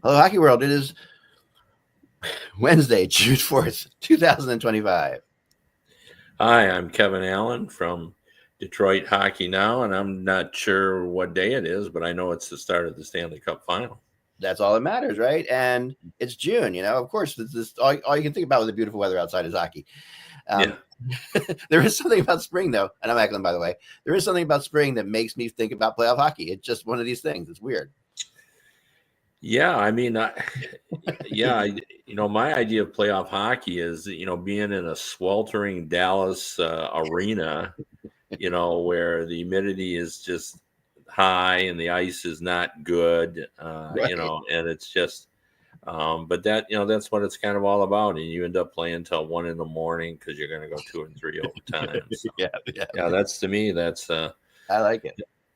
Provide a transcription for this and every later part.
Hello, Hockey World. It is Wednesday, June 4th, 2025. Hi, I'm Kevin Allen from Detroit Hockey Now, and I'm not sure what day it is, but I know it's the start of the Stanley Cup final. That's all that matters, right? And it's June, of course, this all you can think about with the beautiful weather outside is hockey. Yeah. There is something about spring, though, and I'm Eklund, by the way. There is something about spring that makes me think about playoff hockey. It's just one of these things. It's weird. Yeah, I mean, my idea of playoff hockey is, being in a sweltering Dallas arena, where the humidity is just high and the ice is not good, Right. and it's just, but that's what it's kind of all about. And you end up playing till 1 a.m. because you're going to go 2 and 3 overtime. So, Yeah. that's, to me, that's I like it.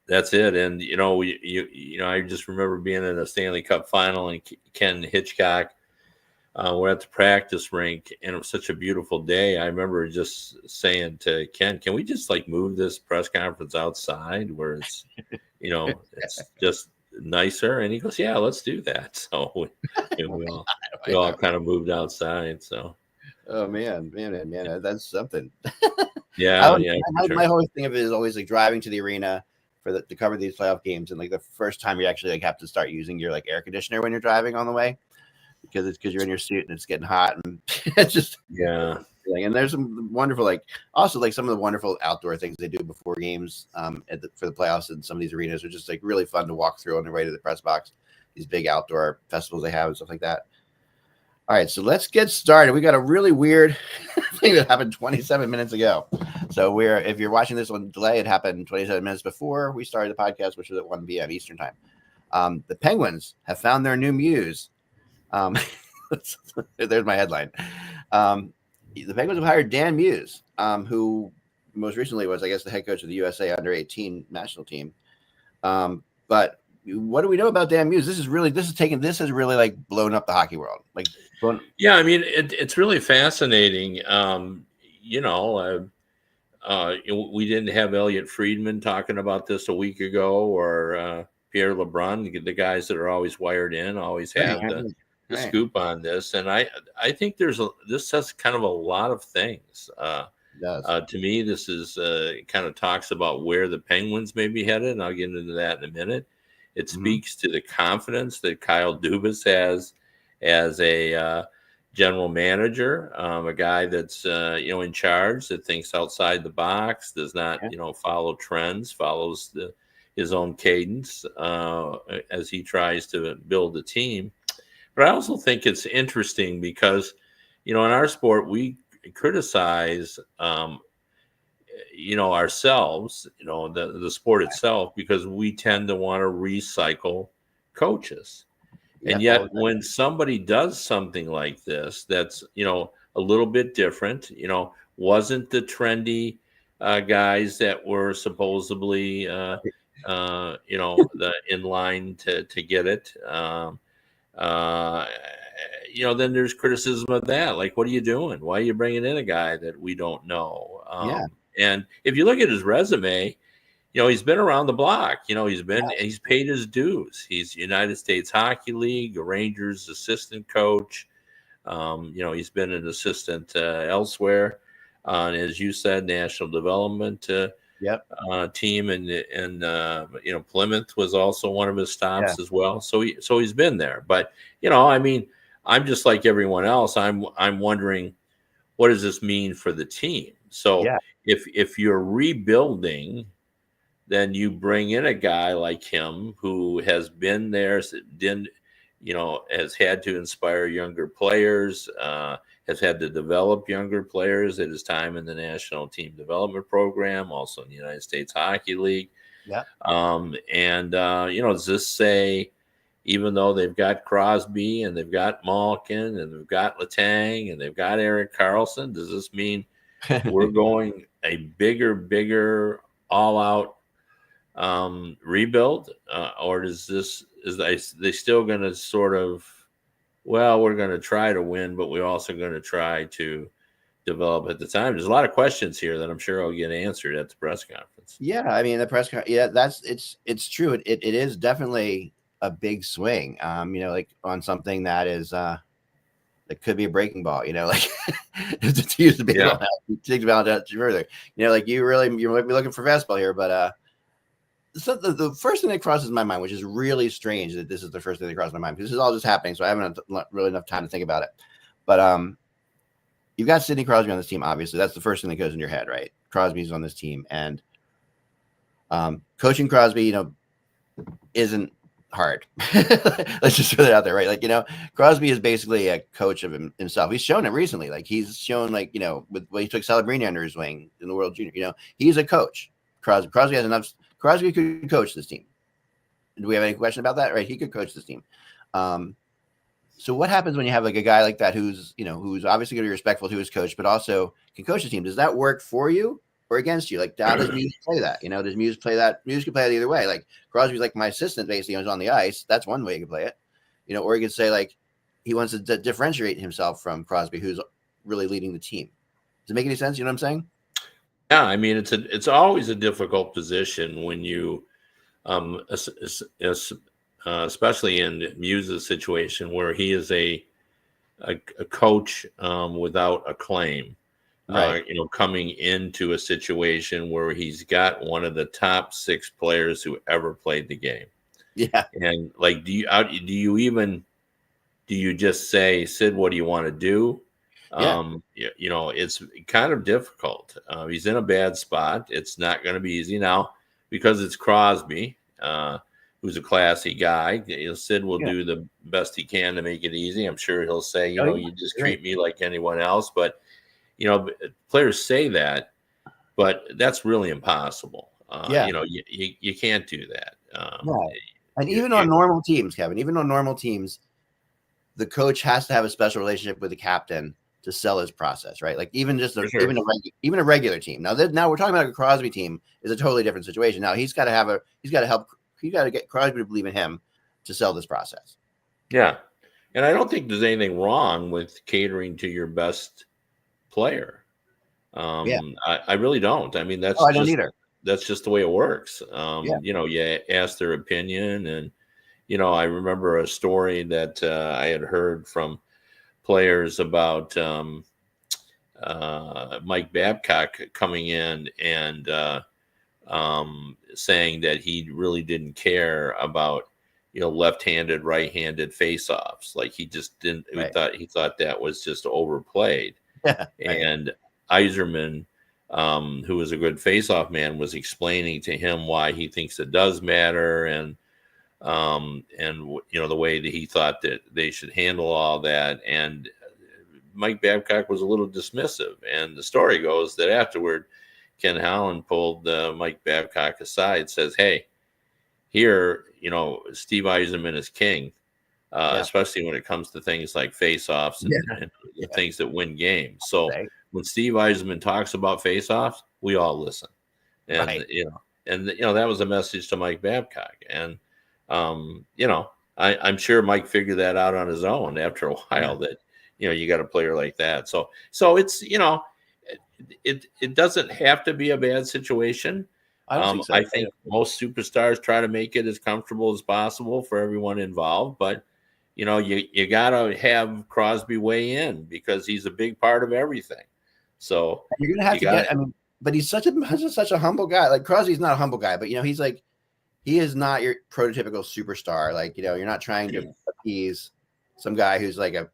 That's it. And I just remember being in a Stanley Cup final, and Ken Hitchcock, we're at the practice rink, and it was such a beautiful day. I remember just saying to Ken, "Can we just move this press conference outside where it's it's just nicer?" And he goes, "Yeah, let's do that." So we all kind of moved outside. So oh man, that's something. yeah, My whole thing of it is always driving to the arena to cover these playoff games, and the first time you actually have to start using your air conditioner when you're driving on the way, because you're in your suit and it's getting hot, and it's just And there's some wonderful also some of the wonderful outdoor things they do before games for the playoffs, and some of these arenas are just really fun to walk through on their way to the press box. These big outdoor festivals they have and stuff like that. All right, so let's get started. We got a really weird thing that happened 27 minutes ago. So if you're watching this on delay, it happened 27 minutes before we started the podcast, which was at 1 p.m. Eastern time. The Penguins have found their new muse. There's my headline. The Penguins have hired Dan Muse, who most recently was, I guess, the head coach of the USA under-18 national team. But what do we know about Dan Muse? This has really blown up the hockey world. Yeah, I mean, it's really fascinating. We didn't have Elliot Friedman talking about this a week ago, or Pierre LeBrun, the guys that are always wired in, always have the scoop on this. And I think this says kind of a lot of things. To me, this is kind of talks about where the Penguins may be headed, and I'll get into that in a minute. It speaks to the confidence that Kyle Dubas has as a general manager, a guy that's in charge, that thinks outside the box, does not follow trends, follows his own cadence as he tries to build a team. But I also think it's interesting because in our sport we criticize ourselves, the sport itself, because we tend to want to recycle coaches. And yet when somebody does something like this, that's, a little bit different, wasn't the trendy guys that were supposedly, in line to get it. Then there's criticism of that. What are you doing? Why are you bringing in a guy that we don't know? And if you look at his resume, he's been around the block. He's paid his dues. He's United States Hockey League, Rangers assistant coach. He's been an assistant elsewhere on, as you said, national development team, and Plymouth was also one of his stops as well. So he's been there. But I'm just like everyone else. I'm wondering, what does this mean for the team? So if you're rebuilding, then you bring in a guy like him who has been there, has had to inspire younger players, has had to develop younger players at his time in the National Team Development Program, also in the United States Hockey League. Does this say, even though they've got Crosby and they've got Malkin and they've got Letang and they've got Erik Karlsson, does this mean we're going a bigger all-out rebuild, or is they still going to sort of, we're going to try to win, but we're also going to try to develop at the time? There's a lot of questions here that I'm sure will get answered at the press conference. Yeah, I mean the press conference. Yeah, it's true. It is definitely a big swing, like on something that is it could be a breaking ball, like to use the baseball now, take the ball down further, like you might be looking for fastball here, but so the first thing that crosses my mind, which is really strange that this is the first thing that crosses my mind, because this is all just happening, so I haven't had really enough time to think about it. But you've got Sidney Crosby on this team, obviously. That's the first thing that goes in your head, right? Crosby's on this team, and coaching Crosby, isn't hard. Let's just throw that out there, right? Like, Crosby is basically a coach of himself. He's shown it recently. Like, he's shown, like, when he took Celebrini under his wing in the World Junior, he's a coach. Crosby has enough. Crosby could coach this team. Do we have any question about that? Right? He could coach this team. So what happens when you have like a guy like that who's obviously going to be respectful to his coach, but also can coach the team? Does that work for you or against you? Like, how does Muse play that? Does Muse play that? Muse can play it either way. Like, Crosby's like my assistant, basically, who's on the ice. That's one way you can play it. Or you could say, like, he wants to differentiate himself from Crosby, who's really leading the team. Does it make any sense? You know what I'm saying? Yeah, I mean, it's always a difficult position when you, especially in Muse's situation where he is a coach without a claim, right? Coming into a situation where he's got one of the top 6 players who ever played the game. Yeah, and like, do you just say, Sid, what do you want to do? It's kind of difficult. He's in a bad spot. It's not going to be easy now because it's Crosby, who's a classy guy. Sid will do the best he can to make it easy. I'm sure he'll say, you just treat me like anyone else. But, players say that, but that's really impossible. You can't do that. And even on normal teams, Kevin, the coach has to have a special relationship with the captain to sell his process, right? Like, even just even a regular team. Now we're talking about a Crosby team is a totally different situation. Now he's got to get Crosby to believe in him to sell this process. Yeah. And I don't think there's anything wrong with catering to your best player. I really don't. I mean, I don't either. That's just the way it works. You ask their opinion, and, I remember a story that I had heard from players about Mike Babcock coming in and saying that he really didn't care about left-handed, right-handed face-offs. Like, he just didn't. Right. He thought that was just overplayed. Right. And Yzerman, who was a good face-off man, was explaining to him why he thinks it does matter, and the way that he thought that they should handle all that. And Mike Babcock was a little dismissive. And the story goes that afterward, Ken Holland pulled Mike Babcock aside, says, "Hey, here, Steve Yzerman is king, especially when it comes to things like face-offs and things that win games. So when Steve Yzerman talks about face-offs, we all listen." And that was a message to Mike Babcock. And I'm sure Mike figured that out on his own after a while, that you got a player like that. So it's it doesn't have to be a bad situation. I think most superstars try to make it as comfortable as possible for everyone involved, but you got to have Crosby weigh in because he's a big part of everything. So you're gonna have to get. I mean, but he's such a humble guy. Like, Crosby's not a humble guy, but he's like, he is not your prototypical superstar. Like, you're not trying to appease some guy who's like a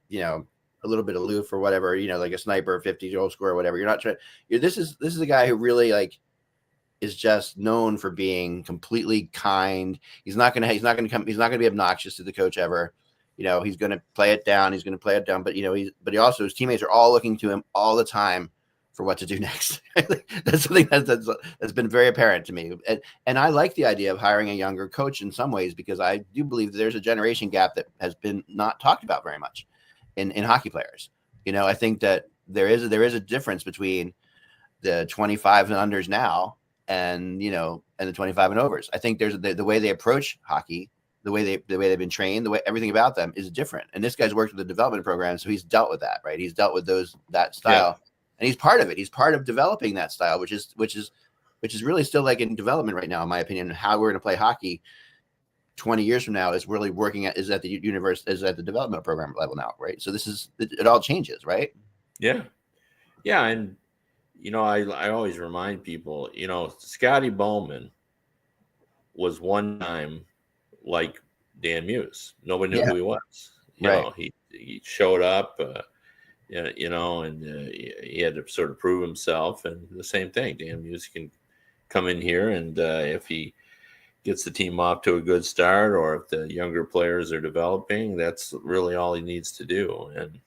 little bit aloof or whatever. Like a sniper, 50-goal scorer, or whatever. You're not trying. This is a guy who really, like, is just known for being completely kind. He's not gonna be obnoxious to the coach ever. He's gonna play it down. But his teammates are all looking to him all the time for what to do next. That's something that's been very apparent to me. And I like the idea of hiring a younger coach in some ways, because I do believe that there's a generation gap that has been not talked about very much in hockey players. I think that there is a difference between the 25 and unders now and the 25 and overs. I think there's the way they approach hockey, the way they've been trained, the way everything about them is different. And this guy's worked with the development program, so he's dealt with that, right? He's dealt with that style. Yeah. And he's part of it. He's part of developing that style, which is really still like in development right now, in my opinion, how we're going to play hockey 20 years from now is really working is at the development program level now, right? So it all changes, right? Yeah. Yeah. And, I always remind people, Scotty Bowman was one time like Dan Muse. Nobody knew Yeah, who he was. right. He showed up, and he had to sort of prove himself. And the same thing, Dan Muse can come in here, and if he gets the team off to a good start, or if the younger players are developing, that's really all he needs to do. And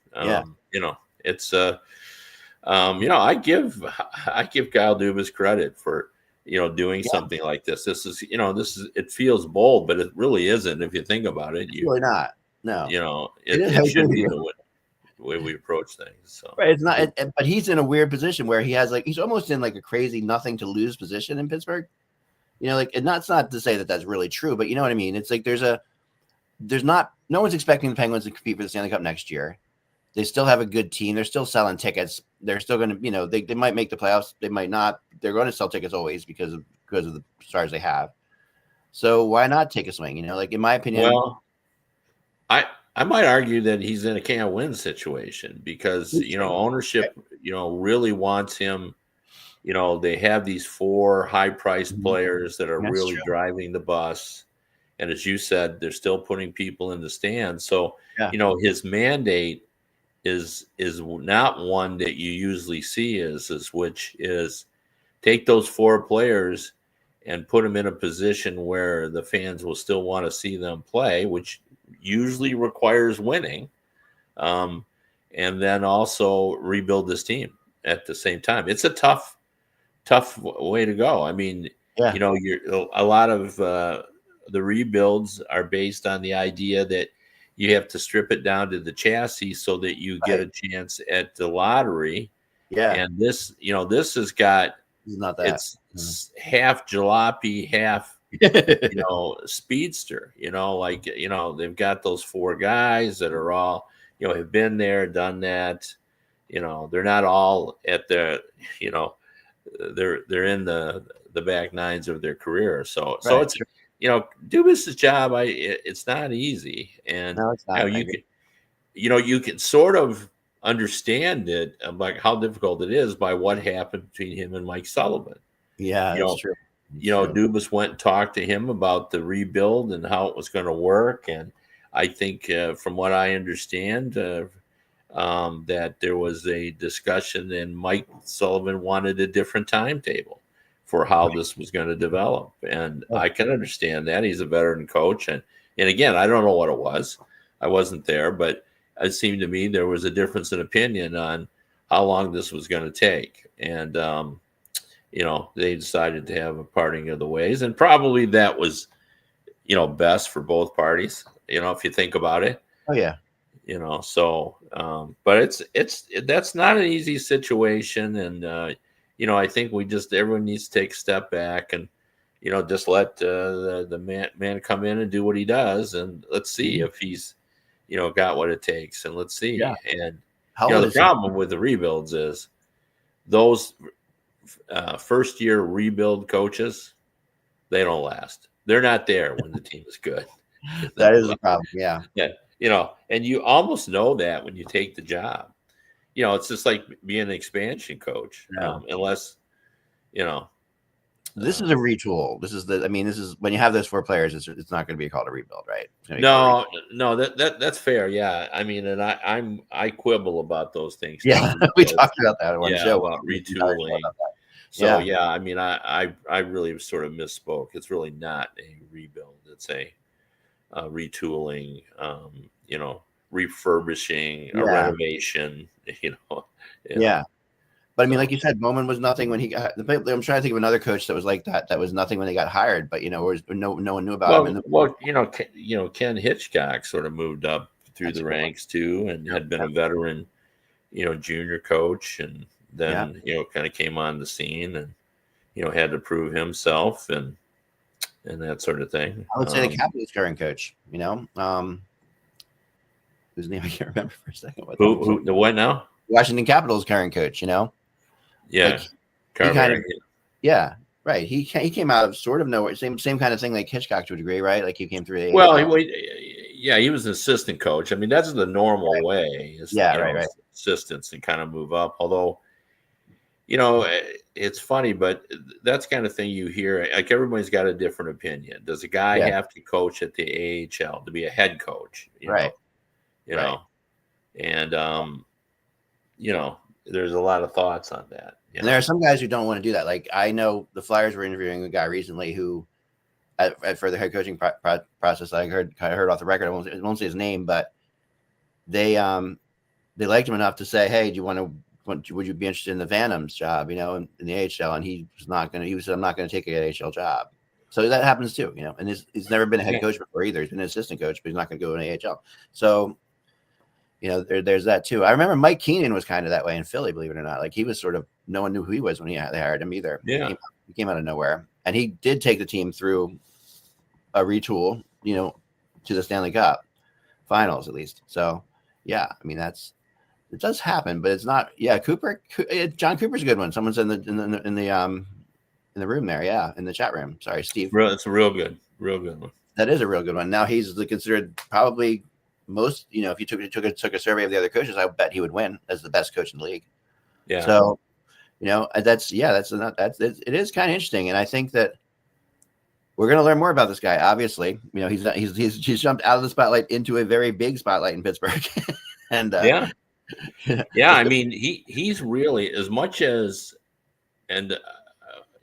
it's I give Kyle Dubas credit for doing something like this. This is it feels bold, but it really isn't if you think about it. It's really not. No, it should be the way we approach things. So right, it's not. But he's in a weird position where he's almost in like a crazy nothing to lose position in Pittsburgh. And that's not to say that that's really true, but you know what I mean. It's like no one's expecting the Penguins to compete for the Stanley Cup next year. They still have a good team. They're still selling tickets. They're still going to, they might make the playoffs. They might not. They're going to sell tickets always because of the stars they have. So why not take a swing? In my opinion. Well, I might argue that he's in a can't win situation because ownership really wants him. They have these 4 high-priced players that are really driving the bus, and as you said, they're still putting people in the stands. So his mandate is not one that you usually see which is take those 4 players and put them in a position where the fans will still want to see them play, which usually requires winning, and then also rebuild this team at the same time. It's a tough way to go. I mean, a lot of the rebuilds are based on the idea that you have to strip it down to the chassis so that you get a chance at the lottery. Yeah. And this has got, it's not that. It's half jalopy, half, speedster, they've got those 4 guys that are all, have been there, done that. They're not all at the, they're in the back nines of their career. So it's, Dubas's job, it's not easy. And no, it's not. You can sort of understand it, like how difficult it is by what happened between him and Mike Sullivan. Yeah, that's true. Dubas went and talked to him about the rebuild and how it was going to work. And I think from what I understand, that there was a discussion and Mike Sullivan wanted a different timetable for how this was going to develop. And I can understand that. He's a veteran coach. And again, I don't know what it was. I wasn't there, but it seemed to me there was a difference in opinion on how long this was going to take. And, they decided to have a parting of the ways, and probably that was, best for both parties, if you think about it. Oh yeah. But that's not an easy situation. And, I think everyone needs to take a step back and, just let the man come in and do what he does. And let's see if he's, got what it takes, and let's see. Yeah. And, the problem with the rebuilds is those first year rebuild coaches, they don't last. They're not there when the team is good. That is the problem. Yeah. Yeah. And you almost know that when you take the job. It's just like being an expansion coach, unless, This is a retool. This is when you have those 4 players, it's not going to be called a rebuild, right? No, that's fair. Yeah. I mean, and I quibble about those things. Yeah. We talked about that on one show. About retooling. So I mean, I really sort of misspoke. It's really not a rebuild. It's a retooling, refurbishing, a renovation, Yeah. But I mean, like you said, Bowman was nothing when he got. I'm trying to think of another coach that was like that. That was nothing when they got hired, but no one knew about him. Ken Hitchcock sort of moved up through the ranks too, and had been a veteran, junior coach, and then kind of came on the scene and had to prove himself and that sort of thing. I would say the Capitals' current coach, whose name I can't remember for a second. Who the what now? Washington Capitals' current coach, Yeah, Carver, yeah. Right. He came out of sort of nowhere. Same kind of thing like Hitchcock to a degree, right? Like he came through the Well, AHL. he was an assistant coach. I mean, that's the normal way, is, Yeah, right. assistants and kind of move up. Although, it's funny, but that's kind of thing you hear. Like, everybody's got a different opinion. Does a guy Yeah. have to coach at the AHL to be a head coach? Right. You Right. know, and there's a lot of thoughts on that. And there are some guys who don't want to do that. Like, I know the Flyers were interviewing a guy recently who, for the head coaching process, I heard off the record. I won't say his name, but they liked him enough to say, "Hey, would you be interested in the Phantoms job? In the AHL?" And he was not going to. He said, "I'm not going to take an AHL job." So that happens too, And he's never been a head coach before either. He's been an assistant coach, but he's not going to go in AHL. So, there's that too. I remember Mike Keenan was kind of that way in Philly, believe it or not. Like, he was sort of, no one knew who he was when they hired him either. Yeah, he came out of nowhere, and he did take the team through a retool, to the Stanley Cup finals at least. So, yeah, I mean, it does happen, but it's not. Yeah, John Cooper's a good one. Someone's in the room there. Yeah, in the chat room. Sorry, Steve. It's a real good one. That is a real good one. Now he's considered probably most. If you took a survey of the other coaches, I bet he would win as the best coach in the league. Yeah. So, it is kind of interesting, and I think that we're going to learn more about this guy. Obviously, he's jumped out of the spotlight into a very big spotlight in Pittsburgh, and yeah. I mean, he's really, as much as, and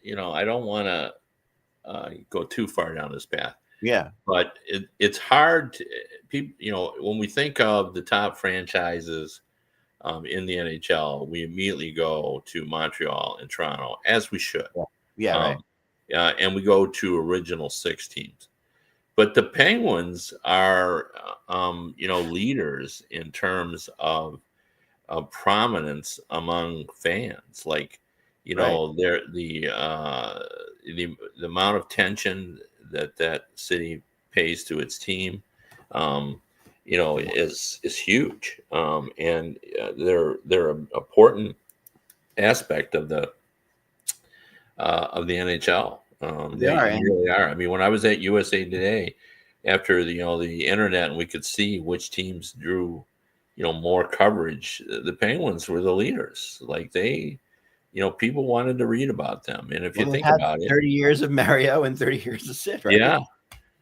I don't want to go too far down this path. Yeah, but it's hard to people. When we think of the top franchises in the NHL, we immediately go to Montreal and Toronto, as we should. Yeah, right. And we go to original six teams. But the Penguins are, leaders in terms of prominence among fans. Like, they're the amount of attention that city pays to its team, is huge. And they're an important aspect of the NHL. They really are. I mean, when I was at USA Today, after the internet, and we could see which teams drew, more coverage, the Penguins were the leaders. Like, people wanted to read about them. And if you think about it, 30 years of Mario and 30 years of Sid, right? Yeah,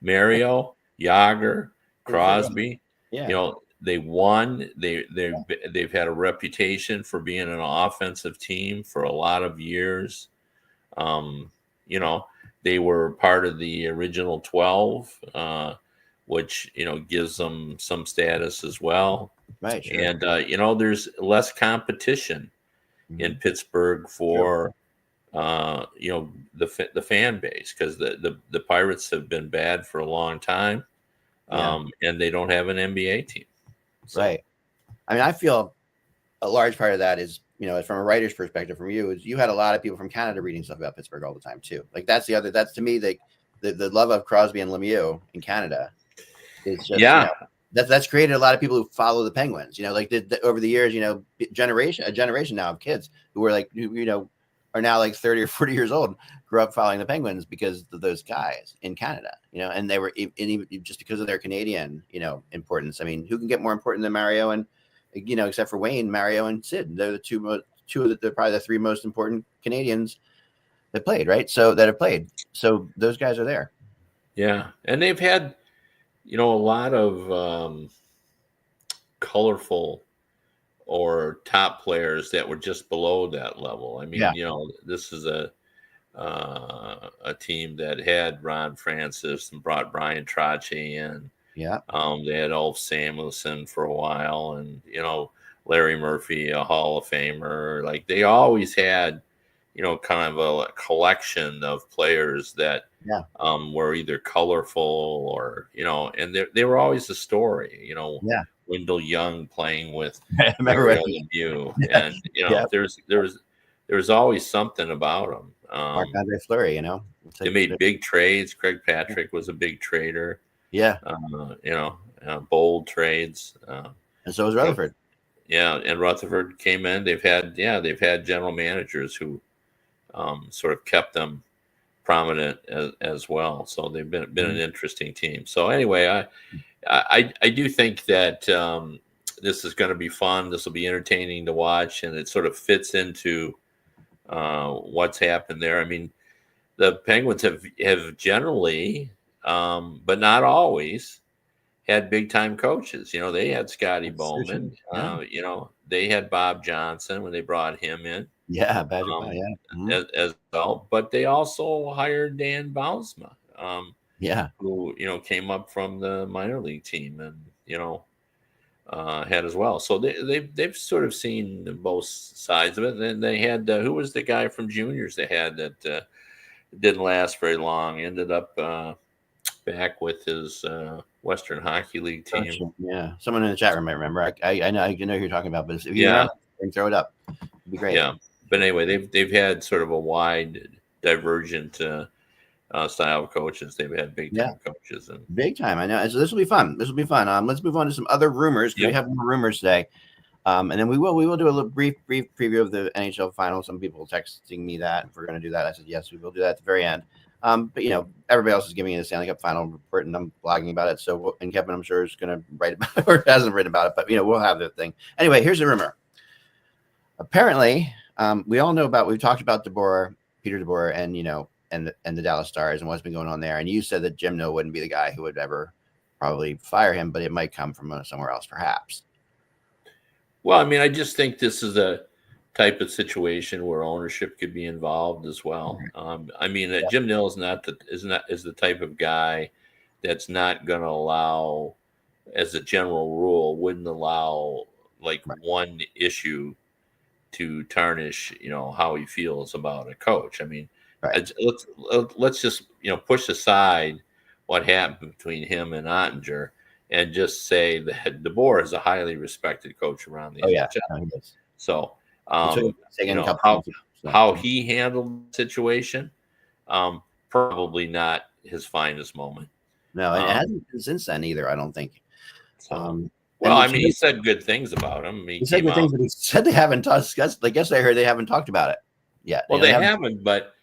Mario, Yager, Crosby. Yeah. They won. They've had a reputation for being an offensive team for a lot of years. They were part of the original 12, which gives them some status as well. Right. Sure. And there's less competition in Pittsburgh for the fan base, because the Pirates have been bad for a long time, and they don't have an NBA team. So. Right. I mean, I feel a large part of that is, from a writer's perspective, from you, is you had a lot of people from Canada reading stuff about Pittsburgh all the time too. Like, that's to me, the love of Crosby and Lemieux in Canada is just, that's created a lot of people who follow the Penguins, like over the years, a generation now of kids who were like, are now like 30 or 40 years old, grew up following the Penguins because of those guys in Canada, and they were even just because of their Canadian, importance. I mean, who can get more important than Mario and, except for Wayne, Mario and Sid? They're the two of the probably the three most important Canadians that played, right? So those guys are there. Yeah. And they've had, a lot of colorful or top players that were just below that level. I mean, this is a team that had Ron Francis and brought Brian Trache in. Yeah. They had Ulf Samuelsson for a while, and Larry Murphy, a Hall of Famer. Like, they always had kind of a collection of players that were either colorful or and they were always a story. Wendell Young playing with Mario Lemieux, and there was always something about them. Marc-Andre Fleury, they made big trades. Craig Patrick was a big trader. Yeah. Bold trades. And so was Rutherford. Yeah, and Rutherford came in. They've had general managers who sort of kept them prominent as well. So they've been an interesting team. So anyway, I do think that this is going to be fun. This will be entertaining to watch, and it sort of fits into what's happened there. I mean, the Penguins have generally, but not always, had big time coaches. You know, they had Scotty Bowman. Yeah. You know, they had Bob Johnson when they brought him in. Yeah, Badger, As well, but they also hired Dan Bousma, who came up from the minor league team, and had as well. So they've sort of seen both sides of it. And then they had who was the guy from juniors they had that didn't last very long. Ended up back with his Western Hockey League team. Yeah, someone in the chat room might remember. I know who you're talking about, but if you remember, throw it up. It'd be great. Yeah, but anyway, they've had sort of a wide, divergent style of coaches. They've had big time coaches and big time. I know. So this will be fun. Let's move on to some other rumors. We have more rumors today, and then we will do a little brief preview of the NHL final. Some people texting me that if we're going to do that. I said yes, we will do that at the very end. But everybody else is giving me the Stanley Cup final report, and I'm blogging about it. So, and Kevin, I'm sure, is going to write about it or hasn't written about it, but we'll have the thing. Anyway, here's a rumor. Apparently, we all know about. We've talked about Peter DeBoer, and the Dallas Stars and what's been going on there. And you said that Jim Nill wouldn't be the guy who would ever probably fire him, but it might come from somewhere else, perhaps. Well, I mean, I just think this is a type of situation where ownership could be involved as well. I mean, Jim Nill is the type of guy that's not going to allow, as a general rule, wouldn't allow one issue to tarnish, how he feels about a coach. I mean, let's just push aside what happened between him and Ottinger and just say that DeBoer is a highly respected coach around the NHL. So, how he handled the situation, probably not his finest moment. No, and it hasn't been since then either, I don't think. Well, I mean, he said good things about him. He said good things, but he said they haven't discussed. I guess I heard they haven't talked about it yet. Well, they haven't, but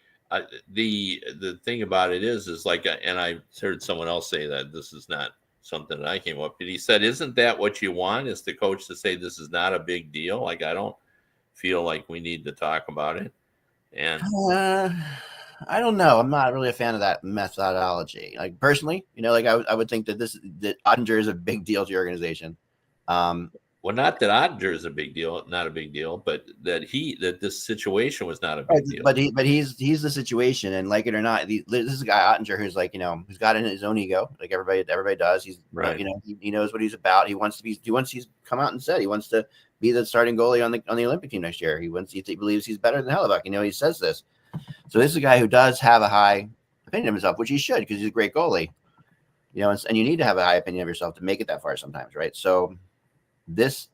the thing about it is like, and I heard someone else say that this is not something that I came up with. He said, "Isn't that what you want? Is the coach to say this is not a big deal? Like, I don't feel like we need to talk about it." And I don't know. I'm not really a fan of that methodology. Like personally, I would think that that Ottinger is a big deal to your organization. Well, not that Ottinger is not a big deal, but that this situation was not a big deal. But he's the situation, and like it or not, this is a guy Ottinger who's who's got in his own ego, like everybody does. He's right. He knows what he's about. He's come out and said he wants to be the starting goalie on the Olympic team next year. He believes he's better than Hellebuck. He says this. So this is a guy who does have a high opinion of himself, which he should, because he's a great goalie. And you need to have a high opinion of yourself to make it that far sometimes, right? So it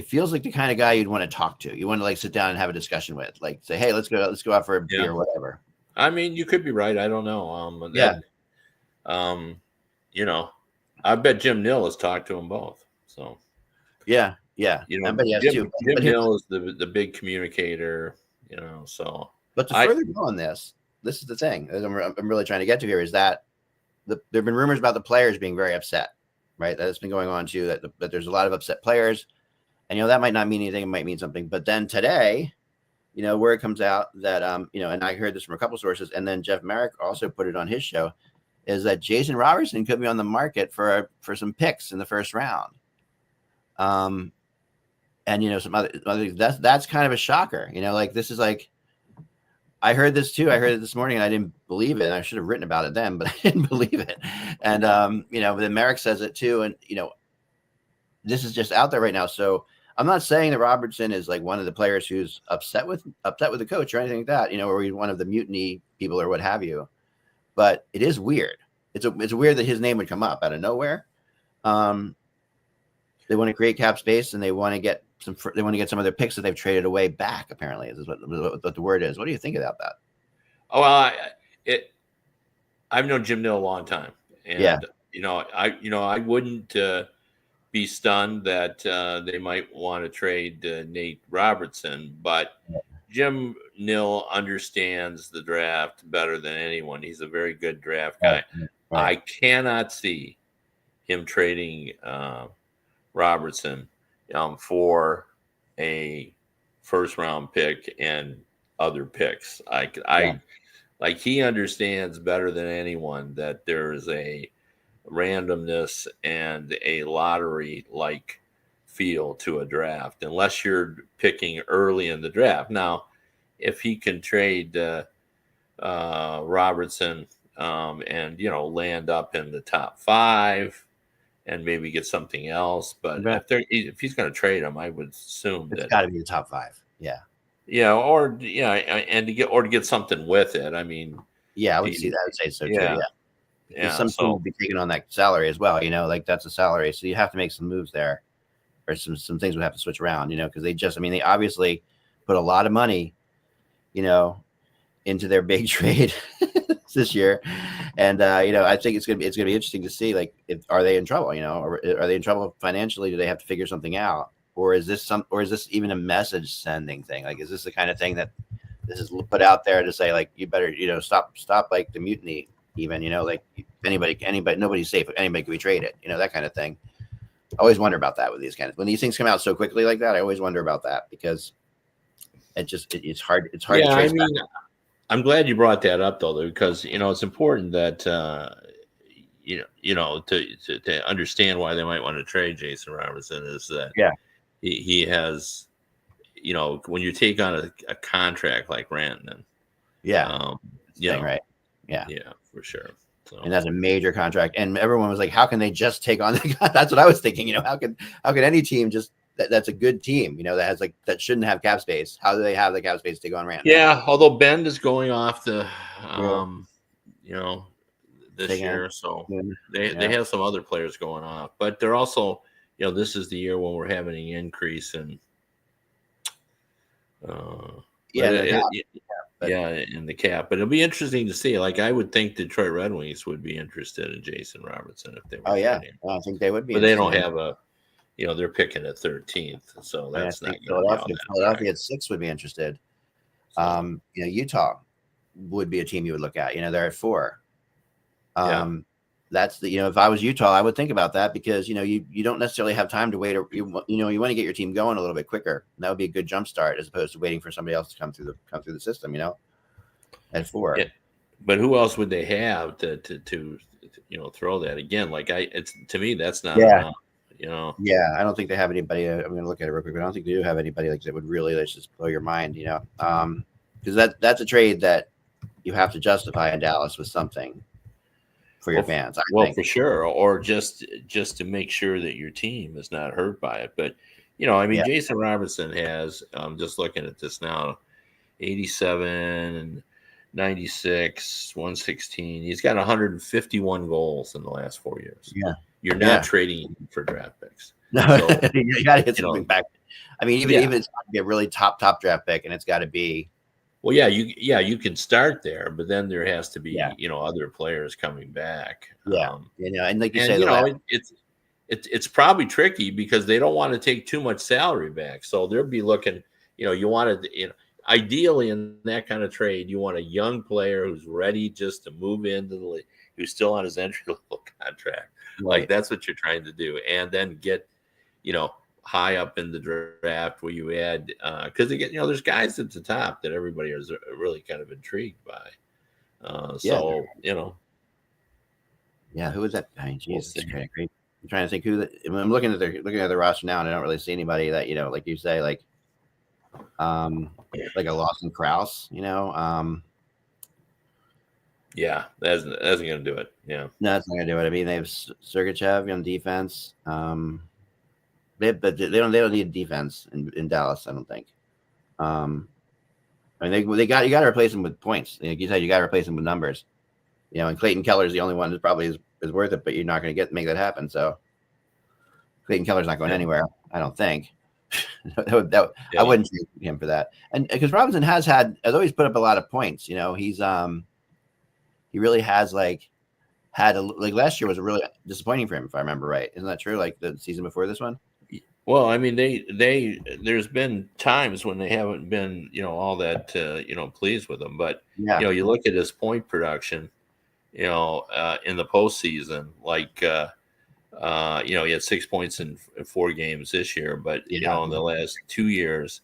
feels like the kind of guy you'd want to talk to. You want to sit down and have a discussion with, say, hey, let's go out for a beer or whatever. I mean, you could be right. I don't know. I bet Jim Nill has talked to them both. So yeah. I bet he has too. Jim Nill is the big communicator, so. But to further go on this is the thing I'm really trying to get to here is that there have been rumors about the players being very upset, right? That's been going on too, that there's a lot of upset players. And, that might not mean anything. It might mean something. But then today, word comes out that, and I heard this from a couple sources, and then Jeff Merrick also put it on his show, is that Jason Robertson could be on the market for some picks in the first round. And, some other that's kind of a shocker. This is I heard this too. I heard it this morning and I didn't believe it. I should have written about it then, but I didn't believe it. And, then Merrick says it too. And, this is just out there right now. So I'm not saying that Robertson is one of the players who's upset with the coach or anything like that, or he's one of the mutiny people or what have you. But it is weird. It's weird that his name would come up out of nowhere. They want to create cap space and they want to get some of their picks that they've traded away back. Apparently, is what the word is. What do you think about that? Oh, well, I've known Jim Nill a long time, and I wouldn't be stunned that they might want to trade Nate Robertson, but Jim Nill understands the draft better than anyone. He's a very good draft guy. Right. I cannot see him trading Robertson for a first round pick and other picks. Like he understands better than anyone that there is a randomness and a lottery like feel to a draft unless you're picking early in the draft. Now, if he can trade Robertson and land up in the top 5 and maybe get something else, but if he's going to trade him, I would assume it's got to be the top 5. Yeah. Yeah, and to get something with it. I mean, yeah, I would see that. I would say so too. Yeah. Some team will be taking on that salary as well. Like that's a salary, so you have to make some moves there, or some things would have to switch around. Because they obviously put a lot of money, into their big trade this year, and I think it's gonna be interesting to see are they in trouble? Or are they in trouble financially? Do they have to figure something out? Or is this even a message sending thing? Is this the kind of thing that this is put out there to say, you better, stop the mutiny, even, anybody, nobody's safe. Anybody can be traded, that kind of thing. I always wonder about that with these when these things come out so quickly like that. I always wonder about that because it's hard. It's hard. Yeah, to I'm glad you brought that up though, because it's important that to understand why they might want to trade Jason Robertson is that he has, when you take on a contract like Rantanen. Right. Yeah, for sure. So. And that's a major contract. And everyone was like, how can they just take on that's what I was thinking, how can any team just that's a good team, that has that shouldn't have cap space. How do they have the cap space to go on Rantanen? Yeah, although Bend is going off the this year, so they have some other players going off, but they're also, this is the year when we're having an increase in in the cap. But it'll be interesting to see. I would think Detroit Red Wings would be interested in Jason Robertson if they were. I think they would be. But they don't have they're picking at 13th, so that's not Philadelphia at 6 would be interested. Utah would be a team you would look at. They're at 4. That's if I was Utah, I would think about that because you don't necessarily have time to wait. Or you want to get your team going a little bit quicker. That would be a good jump start as opposed to waiting for somebody else to come through the system. At 4. Yeah. But who else would they have to throw that again? It's to me that's not. I don't think they have anybody. I'm going to look at it real quick, but I don't think they do have anybody that would really just blow your mind. Because that's a trade that you have to justify in Dallas with something. For your fans, I think. For sure, or just to make sure that your team is not hurt by it. But Jason Robertson has. I'm just looking at this now, 87 and 96, 116. He's got 151 goals in the last 4 years. Yeah, you're not trading for draft picks. No, so, you got to hit something back. Even it's got to be a really top draft pick, and it's got to be. Well, you can start there, but then there has to be, other players coming back. And like you say, it's probably tricky because they don't want to take too much salary back. So they'll be looking, you want to, ideally in that kind of trade, you want a young player who's ready just to move into the league, who's still on his entry level contract. Right. That's what you're trying to do, and then get, high up in the draft where you add because again, there's guys at the top that everybody is really kind of intrigued by. Who is that? It's kind of great. I'm trying to think I'm looking at the roster now, and I don't really see anybody that like you say, like a Lawson Krause. That's going to do it. Yeah, no, that's not going to do it. They have Sergachev on defense. But they don't need defense in Dallas, I don't think. You got to replace them with points. Like you said, you got to replace them with numbers. And Clayton Keller is the only one that probably is worth it, but you're not going to make that happen. So Clayton Keller's not going anywhere, I don't think. I wouldn't trade him for that. And because Robinson has always put up a lot of points. He's he really has last year was really disappointing for him, if I remember right. Isn't that true? The season before this one. Well, I mean, there's been times when they haven't been, all that, pleased with him. But, Yeah, you look at his point production, in the postseason, like, he had 6 points in 4 games this year, but, yeah, in the last 2 years,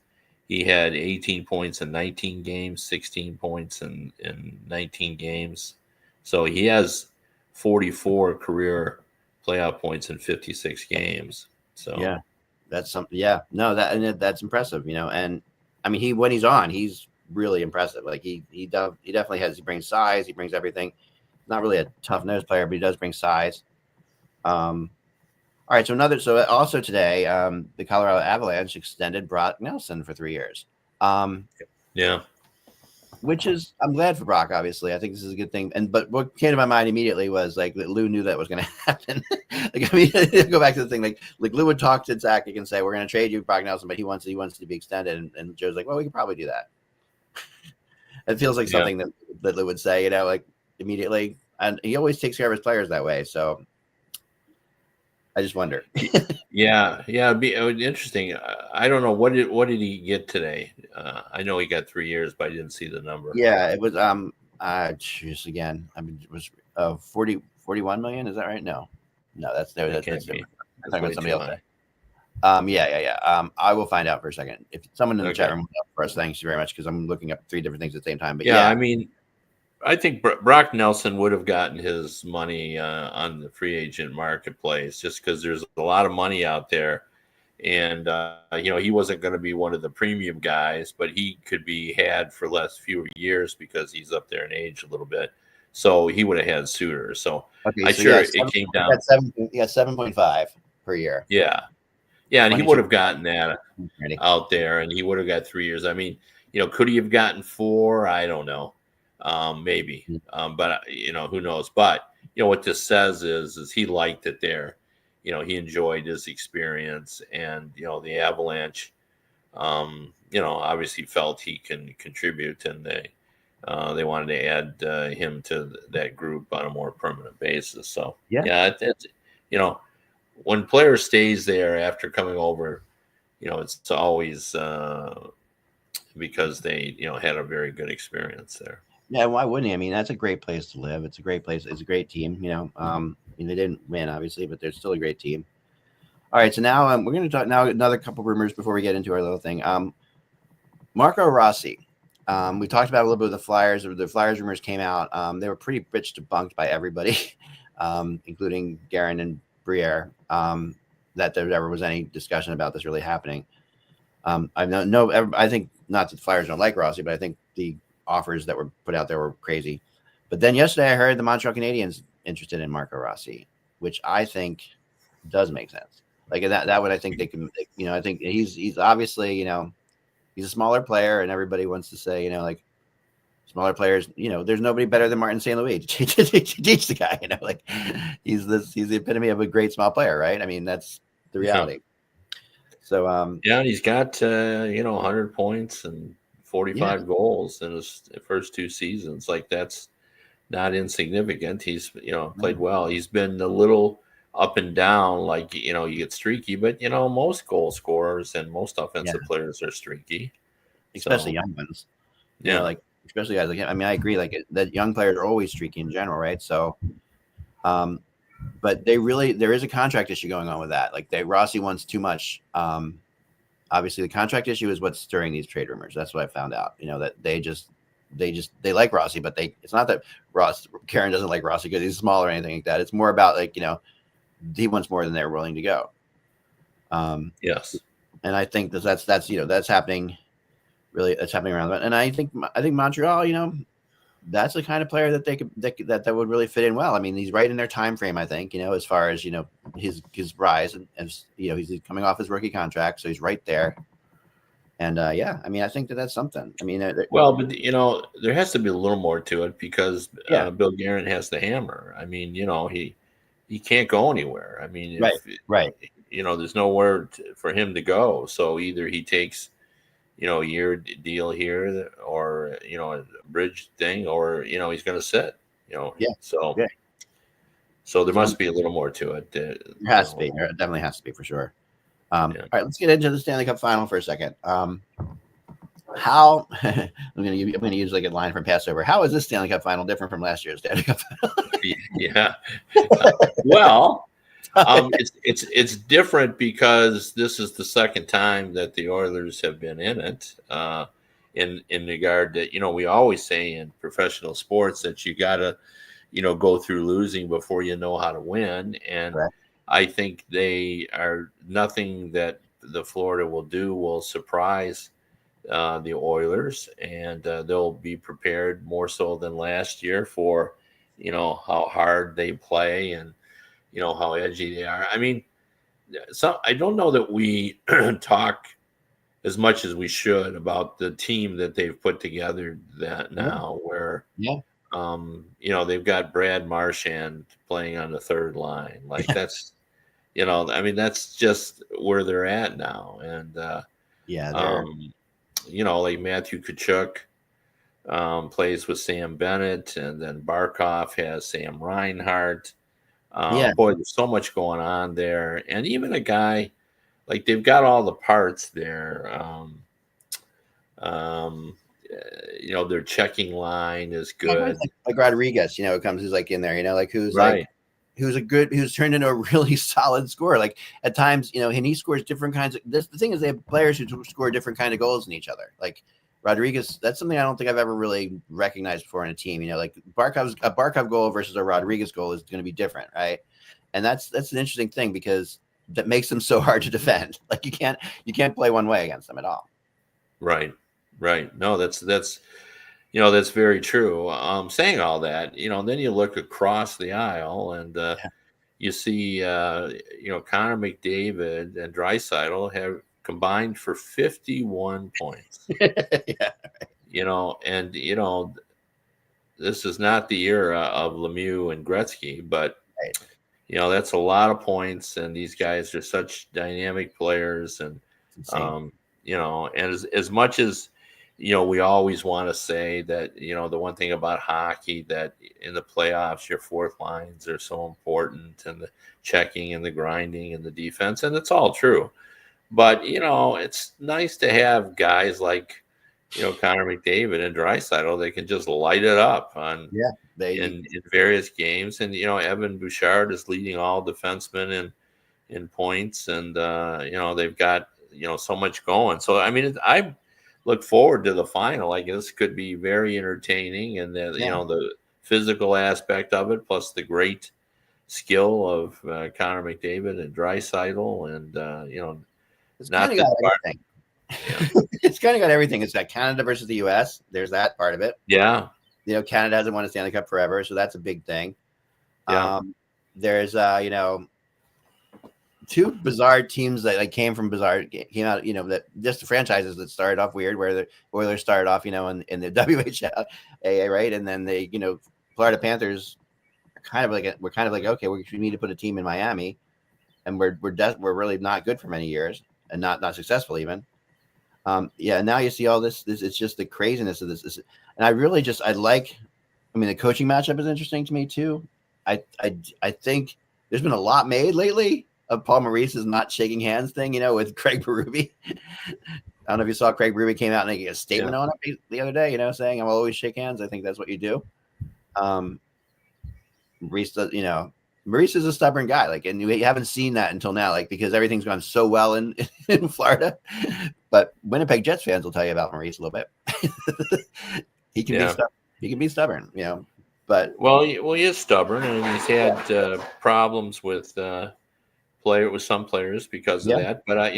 he had 18 points in 19 games, 16 points in 19 games. So he has 44 career playoff points in 56 games. So, yeah. That's something. Yeah, no, that's impressive. And I mean, when he's on, he's really impressive. Like he definitely has. He brings size. He brings everything. Not really a tough nosed player, but he does bring size. All right, so also today, the Colorado Avalanche extended Brock Nelson for 3 years. yeah. Which is, I'm glad for Brock. Obviously, I think this is a good thing. But what came to my mind immediately was like that Lou knew that was going to happen. Like, I mean, go back to the thing. Like Lou would talk to Zach and say, "We're going to trade you, Brock Nelson," but he wants to be extended. And Joe's like, "Well, we could probably do that." It feels like something that Lou would say, like immediately. And he always takes care of his players that way. So I just wonder. Yeah, it would be interesting. I don't know what did he get today. I know he got 3 years, but I didn't see the number. Yeah, it was choose again. I mean, it was 41 million. Is that right? No, that's That that's can't be. different. I'm That's talking way about somebody too else. high. Yeah. I will find out for a second. If someone in the chat Okay. room will help for us, thanks you very much, because I'm looking up 3 different things at the same time. But Yeah, yeah, I mean, I think Brock Nelson would have gotten his money on the free agent marketplace just because there's a lot of money out there. And, he wasn't going to be one of the premium guys, but he could be had for fewer years because he's up there in age a little bit. So he would have had suitors. So okay. I'm So sure yeah, it came down. he got 7.5 per year. Yeah. Yeah. And he 22 would have gotten that ready. out there and he would have got 3 years. I mean, could he have gotten 4? I don't know. Maybe. But, who knows? But, what this says is he liked it there. He enjoyed his experience and, the Avalanche, obviously felt he can contribute and they wanted to add him to that group on a more permanent basis. So, yeah, it's, when player stays there after coming over, it's always because they, had a very good experience there. Yeah, why wouldn't he? I mean, that's a great place to live. It's a great place. It's a great team. They didn't win obviously, but they're still a great team. All right, so now we're going to talk now another couple rumors before we get into our little thing. Marco Rossi. We talked about a little bit of the Flyers. The Flyers rumors came out. They were pretty bitch debunked by everybody, including Guerin and Briere, that there ever was any discussion about this really happening. I think not that the Flyers don't like Rossi, but I think the offers that were put out there were crazy. But then yesterday I heard the Montreal Canadiens interested in Marco Rossi, which I think does make sense. Like that would, I think they can, I think he's obviously, he's a smaller player and everybody wants to say, like smaller players, there's nobody better than Martin St. Louis to teach the guy, like he's the epitome of a great small player. Right. I mean, that's the reality. So, and he's got, 100 points and 45 goals in his first 2 seasons. Like that's not insignificant. He's, played well. He's been a little up and down, like, you get streaky, but, most goal scorers and most offensive players are streaky. Especially young ones. Yeah. Like, especially guys like him. I mean, I agree. Like that young players are always streaky in general. Right. So, but there is a contract issue going on with that. Like Rossi wants too much. Obviously the contract issue is what's stirring these trade rumors. That's what I found out, that they like Rossi, but it's not that Karen doesn't like Rossi because he's small or anything like that. It's more about like, he wants more than they're willing to go. Yes. And I think that's happening. Really, that's happening around that. And I think Montreal, that's the kind of player that that would really fit in well. I mean, he's right in their time frame, I think, as far as, his rise and he's coming off his rookie contract. So he's right there. And I mean, I think that's something. I mean, but there has to be a little more to it because Bill Guerin has the hammer. I mean, he can't go anywhere. I mean, right. There's nowhere for him to go. So either he takes, a year deal here or, a bridge thing, or, he's going to sit, So there must be a little more to it. There has to be. There definitely has to be for sure. All right, let's get into the Stanley Cup final for a second. How I'm gonna use like a line from Passover. How is this Stanley Cup final different from last year's Stanley Cup final? Yeah. Well, it's different because this is the second time that the Oilers have been in it. In regard that, we always say in professional sports that you gotta, go through losing before you know how to win. And Correct. I think they are nothing that the Florida will do will surprise the Oilers, and they'll be prepared more so than last year for, how hard they play and, how edgy they are. I mean, I don't know that we talk as much as we should about the team that they've put together that now, where they've got Brad Marchand playing on the third line. Like that's, that's just where they're at now. And like Matthew Tkachuk plays with Sam Bennett, and then Barkov has Sam Reinhart. Boy, there's so much going on there. And even a guy, like they've got all the parts there. Their checking line is good. Like Rodriguez, comes who's like in there, like who's right. who's turned into a really solid scorer. Like at times, and he scores different kinds of. The thing is, they have players who score different kind of goals than each other. Like Rodriguez, that's something I don't think I've ever really recognized before in a team. Like a Barkov goal versus a Rodriguez goal is going to be different, right? And that's an interesting thing because that makes them so hard to defend. Like you can't play one way against them at all. Right. No, that's very true. Saying all that, then you look across the aisle and you see, Connor McDavid and Draisaitl have combined for 51 points. And this is not the era of Lemieux and Gretzky, but that's a lot of points, and these guys are such dynamic players, and and as much as we always want to say that the one thing about hockey that in the playoffs your fourth lines are so important, and the checking and the grinding and the defense, and it's all true. But, it's nice to have guys like, Connor McDavid and Draisaitl. They can just light it up in various games. And, Evan Bouchard is leading all defensemen in points. And, they've got, so much going. So, I mean, I look forward to the final. Like this could be very entertaining. And, the physical aspect of it, plus the great skill of Connor McDavid and Draisaitl and, it's kind of got everything. It's kind of got everything. It's got Canada versus the U.S. There's that part of it. Yeah. Canada hasn't won a Stanley Cup forever, so that's a big thing. Yeah. There's two bizarre teams that came out, that just the franchises that started off weird, where the Oilers started off, in the WHA, right, and then they, Florida Panthers are kind of like okay, we need to put a team in Miami, and we're really not good for many years. And not successful even. Now you see all this. It's just the craziness of this. And I really the coaching matchup is interesting to me too. I think there's been a lot made lately of Paul Maurice's not shaking hands thing, with Craig Berube. I don't know if you saw Craig Berube came out and make a statement on it the other day, saying I'll always shake hands. I think that's what you do. Maurice does, Maurice is a stubborn guy, and we haven't seen that until now, because everything's gone so well in Florida. But Winnipeg Jets fans will tell you about Maurice a little bit. He can be stubborn. He can be stubborn, But he is stubborn, and he's had problems with some players because of that. But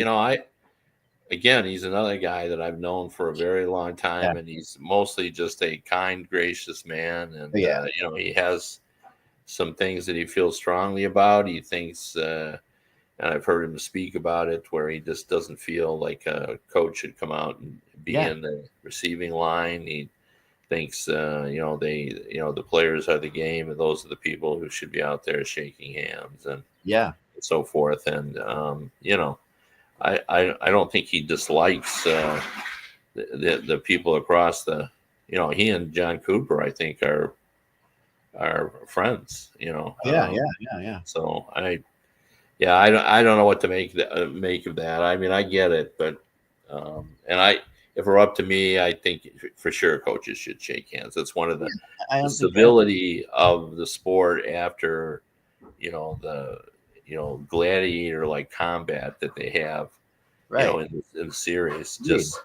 he's another guy that I've known for a very long time, and he's mostly just a kind, gracious man, and he has some things that he feels strongly about. He thinks, and I've heard him speak about it, where he just doesn't feel like a coach should come out and be in the receiving line. He thinks, the players are the game, and those are the people who should be out there shaking hands and so forth. And I don't think he dislikes the people across the. He and John Cooper, I think, are friends, Yeah. So yeah, I don't know what to make of that. I mean, I get it, but if it were up to me, I think for sure coaches should shake hands. That's one of Yeah, I the don't think that. civility of the sport after the gladiator like combat that they have Right. in the series. Agreed. Just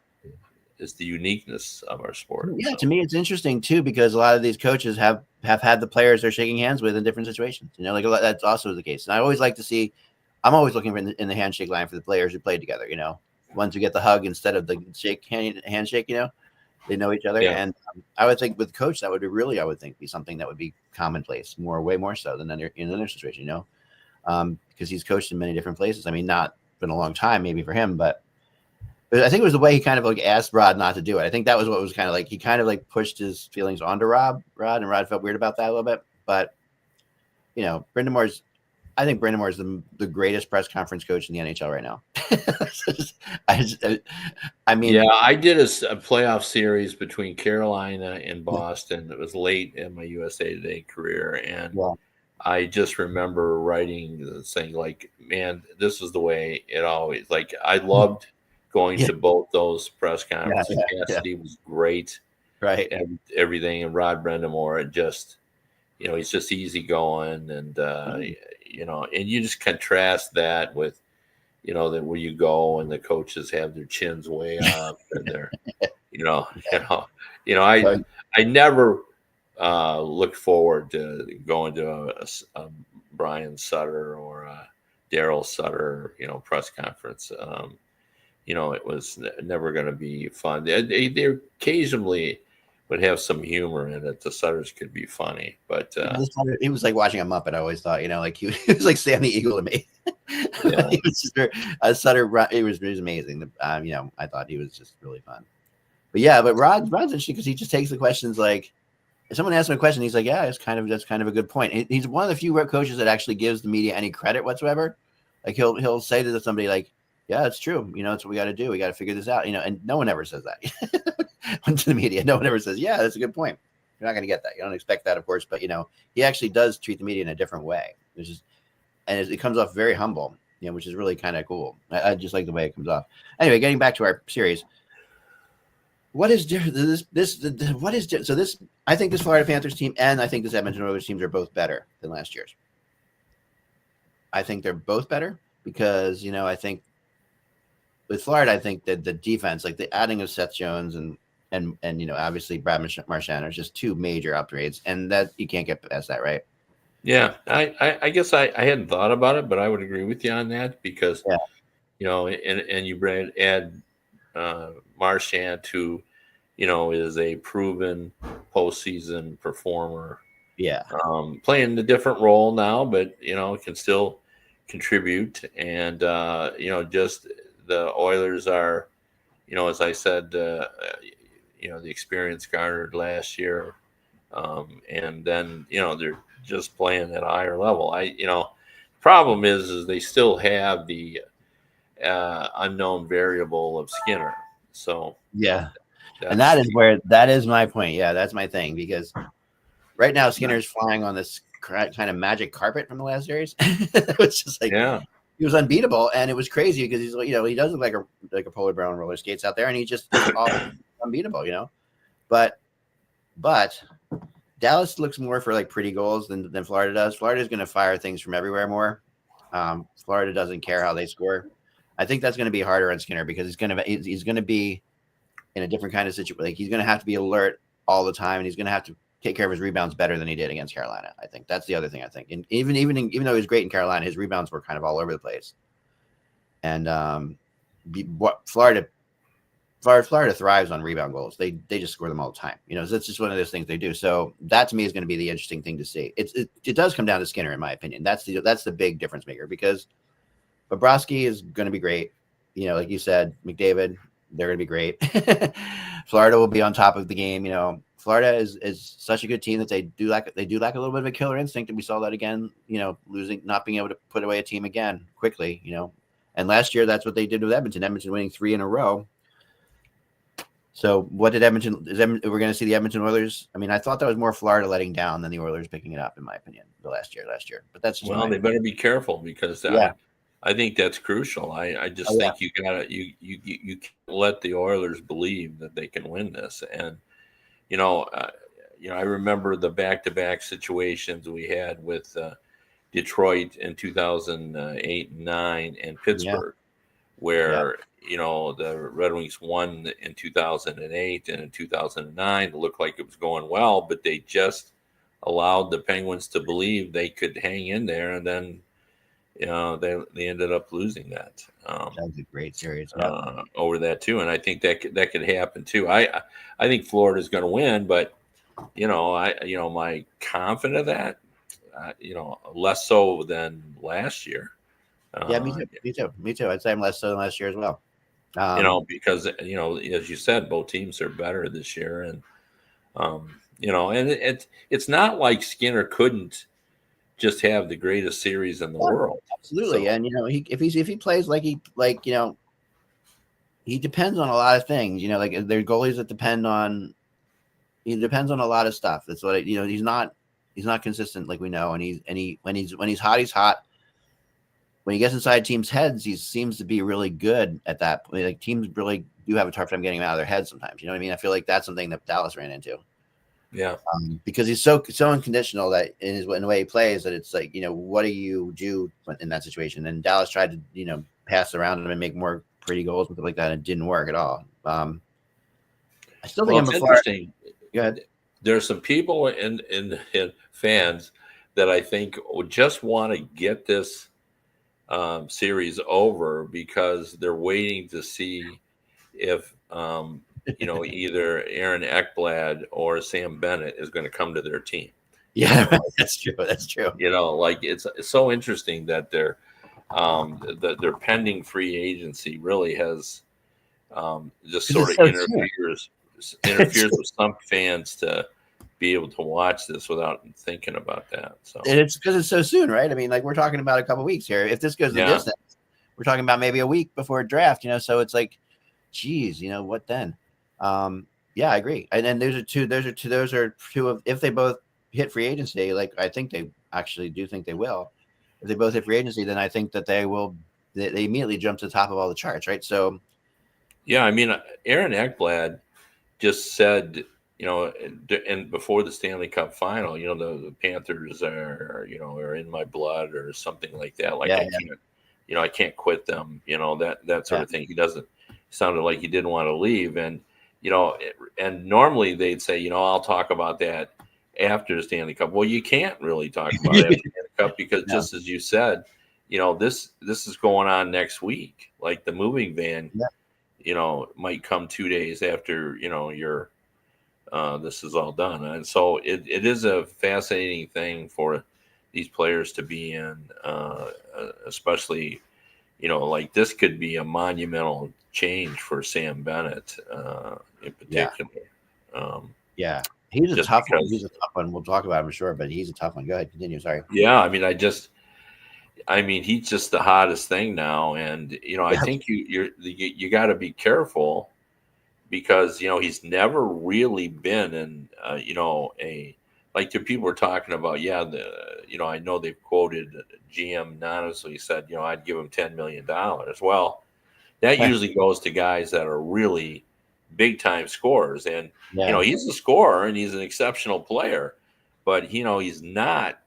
is the uniqueness of our sport. Yeah, So. to me, it's interesting too because a lot of these coaches have had the players they're shaking hands with in different situations. Like that's also the case. And I always like to see. I'm always looking for in the handshake line for the players who played together. Ones who get the hug instead of the handshake. They know each other, Yeah. and I would think with coach that would be really, I would think, be something that would be commonplace, way more so than in another situation. Because he's coached in many different places. I mean, not been a long time maybe for him, but I think it was the way he kind of like asked Rod not to do it. I think that was what was kind of like he kind of like pushed his feelings onto Rod, and Rod felt weird about that a little bit. But I think Brendan Moore is the greatest press conference coach in the NHL right now. I mean, yeah, I did a playoff series between Carolina and Boston. It was late in my USA Today career, and I just remember writing saying like, "Man, this is the way it always." Like, I loved going to both those press conferences. Cassidy was great, right? And everything, and Rod Brendamore, it just, he's just easygoing, and and you just contrast that with, that where you go and the coaches have their chins way up, and they're, I never looked forward to going to a Brian Sutter or a Daryl Sutter, press conference. It was never going to be fun. They occasionally would have some humor in it. The Sutters could be funny, but he was like watching a Muppet. I always thought, like he was like Sam the Eagle to me. Yeah. He was just Sutter. It was amazing. I thought he was just really fun. But Rod's interesting because he just takes the questions like if someone asks him a question, he's like, yeah, that's kind of a good point. He's one of the few coaches that actually gives the media any credit whatsoever. Like he'll say to somebody like, yeah, it's true. It's what we got to do. We got to figure this out. And no one ever says that to the media. No one ever says, yeah, that's a good point. You're not going to get that. You don't expect that, of course. But, he actually does treat the media in a different way, and it comes off very humble, which is really kind of cool. I just like the way it comes off. Anyway, getting back to our series. What is different? What is different? So I think this Florida Panthers team and I think this Edmonton Oilers teams are both better than last year's. I think they're both better because, I think with Florida, I think that the defense, like the adding of Seth Jones and obviously Brad Marchand are just two major upgrades, and that you can't get past that, right? Yeah, I guess I hadn't thought about it, but I would agree with you on that because, and you add Marchand, who, is a proven postseason performer. Yeah. Playing a different role now, but, can still contribute. And, just the Oilers are, as I said, the experience garnered last year. And then, they're just playing at a higher level. Problem is they still have the unknown variable of Skinner. So yeah, and that is my point. Yeah, that's my thing because right now Skinner's flying on this kind of magic carpet from the last series. It was just like he was unbeatable, and it was crazy because he's he does look like a polar bear on roller skates out there, and he just unbeatable, But Dallas looks more for like pretty goals than Florida does. Florida is going to fire things from everywhere more. Florida doesn't care how they score. I think that's going to be harder on Skinner because he's going to be in a different kind of situation. Like he's going to have to be alert all the time, and he's going to have to take care of his rebounds better than he did against Carolina. I think that's the other thing. I think, and even though he was great in Carolina, his rebounds were kind of all over the place. And Florida thrives on rebound goals. They just score them all the time. That's just one of those things they do. So that to me is going to be the interesting thing to see. It does come down to Skinner, in my opinion. That's the big difference maker because Bobrovsky is going to be great. Like you said, McDavid, they're going to be great. Florida will be on top of the game. Florida is such a good team that they do lack a little bit of a killer instinct, and we saw that again. Not being able to put away a team again quickly. And last year that's what they did with Edmonton. Edmonton winning 3 in a row. So what did Edmonton? We're going to see the Edmonton Oilers. I mean, I thought that was more Florida letting down than the Oilers picking it up, in my opinion, last year. But that's just they better be careful because I think that's crucial. I just think you gotta you can't let the Oilers believe that they can win this. And you know, I remember the back-to-back situations we had with Detroit in 2008 and 9 and Pittsburgh, where the Red Wings won in 2008 and in 2009. It looked like it was going well, but they just allowed the Penguins to believe they could hang in there, and then they ended up losing that. That was a great series over that too, and I think that could happen too. I think Florida's going to win, but am I confident of that? Less so than last year. Yeah, me too. I'd say I'm less so than last year as well. Because as you said, both teams are better this year, and and it's not like Skinner couldn't just have the greatest series in the world. Absolutely. So, and if he plays he depends on a lot of things. Like there are goalies that depends on a lot of stuff. That's what he's not consistent, like we know, and when he's hot, he's hot. When he gets inside teams' heads, he seems to be really good at that. Like teams really do have a tough time getting him out of their heads sometimes. You know what I mean? I feel like that's something that Dallas ran into. Yeah, because he's so unconditional that in the way he plays, that it's like, what do you do in that situation? And Dallas tried to pass around him and make more pretty goals and stuff like that, and it didn't work at all. I still think it's interesting. Go ahead. There's some people in fans that I think just want to get this series over because they're waiting to see if either Aaron Ekblad or Sam Bennett is going to come to their team. Yeah, that's true. That's true. It's so interesting that their pending free agency really has just sort of interferes with some fans to be able to watch this without thinking about that. So, and it's because it's so soon, right? I mean, like we're talking about a couple weeks here. If this goes the distance, we're talking about maybe a week before draft. So it's like, geez, what then? Yeah, I agree. And then those are two of, if they both hit free agency, like I think they actually do think they will. If they both hit free agency, then I think that they immediately jump to the top of all the charts, right? So, yeah, I mean, Aaron Ekblad just said, and before the Stanley Cup final, the Panthers are in my blood or something like that. Like I can't quit them, that sort of thing. He sounded like he didn't want to leave. And, and normally they'd say, I'll talk about that after the Stanley Cup. Well, you can't really talk about it after the Stanley Cup because just as you said, this is going on next week. Like the moving van, might come 2 days after, your this is all done. And so it is a fascinating thing for these players to be in, especially, like this could be a monumental change for Sam Bennett in particular. He's a tough one. He's a tough one. We'll talk about him, sure, but he's a tough one. Go ahead, continue. Sorry. Yeah, I mean, he's just the hottest thing now, and I think you got to be careful because he's never really been in like the people were talking about. Yeah, I know they've quoted GM anonymously said I'd give him $10 million. Well, that usually goes to guys that are really big time scorers, and he's a scorer and he's an exceptional player, but he's not.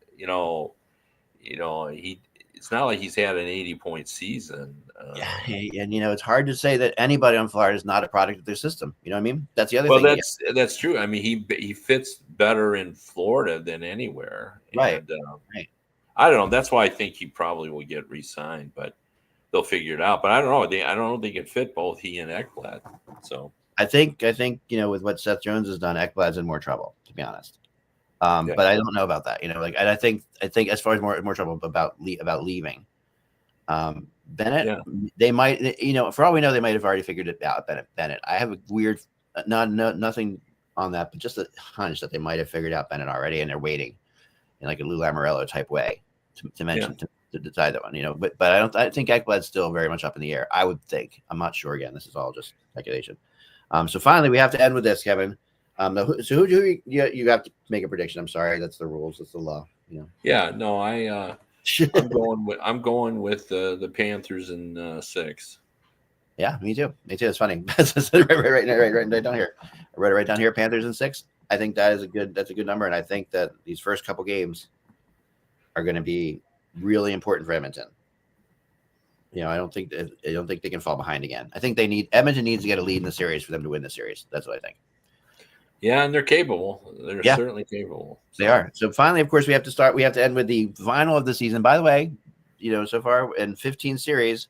It's not like he's had an 80-point season. And it's hard to say that anybody on Florida is not a product of their system. You know what I mean? That's the other thing. Well, that's true. I mean, he fits better in Florida than anywhere. Right. And, right. I don't know. That's why I think he probably will get re-signed, but they'll figure it out. But I don't know. I don't know if they can fit both he and Ekblad. So I think with what Seth Jones has done, Ekblad's in more trouble, to be honest. But I don't know about that. And I think as far as more trouble about leaving. Bennett, they might, for all we know, they might have already figured it out. Bennett, I have a weird, nothing on that, but just a hunch that they might have figured out Bennett already, and they're waiting in like a Lou Lamoriello type way to mention to decide that one. But I think Ekblad's still very much up in the air. I would think. I'm not sure. Again, this is all just speculation. So finally, we have to end with this, Kevin. So who do you have to make a prediction? I'm sorry, that's the rules. That's the law. Yeah, no, I'm going with the Panthers in 6. Yeah, me too. Me too. It's funny. right down here. I wrote it right down here. Panthers in 6. I think that's a good number, and I think that these first couple games are going to be really important for Edmonton. I don't think they can fall behind again. I think Edmonton needs to get a lead in the series for them to win the series. That's what I think. Yeah, and they're capable. They're certainly capable. So. They are. So finally, of course, we have to end with the final of the season. By the way, so far in 15 series,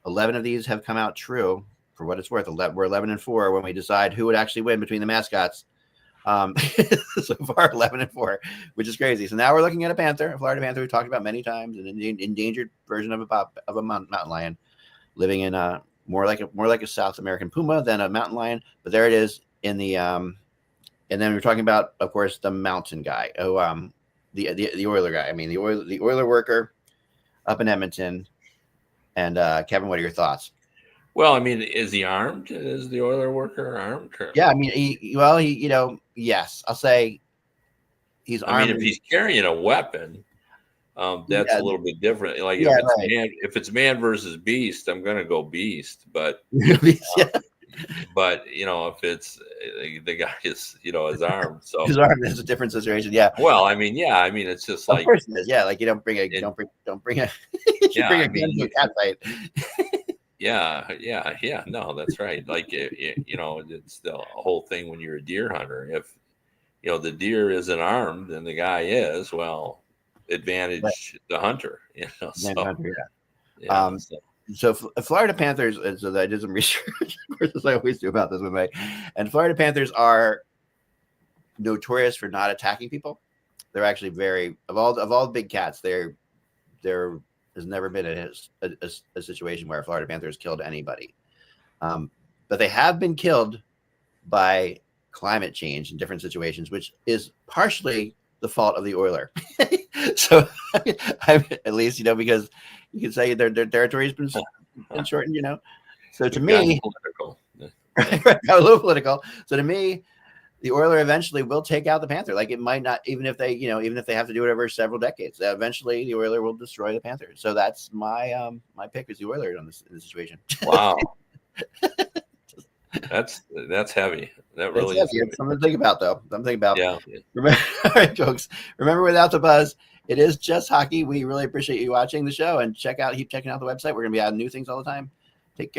11 of these have come out true. For what it's worth, we're 11-4 when we decide who would actually win between the mascots. So far 11-4, which is crazy. So now we're looking at a Florida Panther we talked about many times, an endangered version of a mountain lion, living in more like a South American puma than a mountain lion. But there it is in the and then we're talking about, of course, the mountain guy. The Oiler guy. I mean, the Oiler worker up in Edmonton. And Kevin, what are your thoughts? Well, I mean, is he armed? Is the Oiler worker armed? Yeah, I mean, yes, I'll say he's armed. I mean, if he's carrying a weapon, that's a little bit different. Like if it's man versus beast, I'm going to go beast. But but if it's the guy is is armed, so he's armed. It's a different situation. Yeah. Well, I mean, it's just like, of course it is. Yeah, like you don't bring a you bring a gun to a cat fight. Yeah. No, that's right. Like it's the whole thing when you're a deer hunter. If the deer isn't armed and the guy is, well, advantage the hunter. So Florida Panthers, and so I did some research, of course, as I always do about this with and Florida Panthers are notorious for not attacking people. They're actually of all the big cats, there has never been a situation where a Florida Panther has killed anybody. But they have been killed by climate change in different situations, which is partially the fault of the Oiler. So at least, because you can say their territory has been shortened, So to me, a little political. So to me, the Oiler eventually will take out the Panther. Like it might not, even if they have to do it over several decades, eventually the Oiler will destroy the Panther. So that's my pick is the Oiler in this situation. Wow. That's heavy. That really is heavy. It's something to think about, though. Something to think about. Yeah. All right, folks. Remember, without the buzz, it is just hockey. We really appreciate you watching the show and keep checking out the website. We're going to be adding new things all the time. Take care.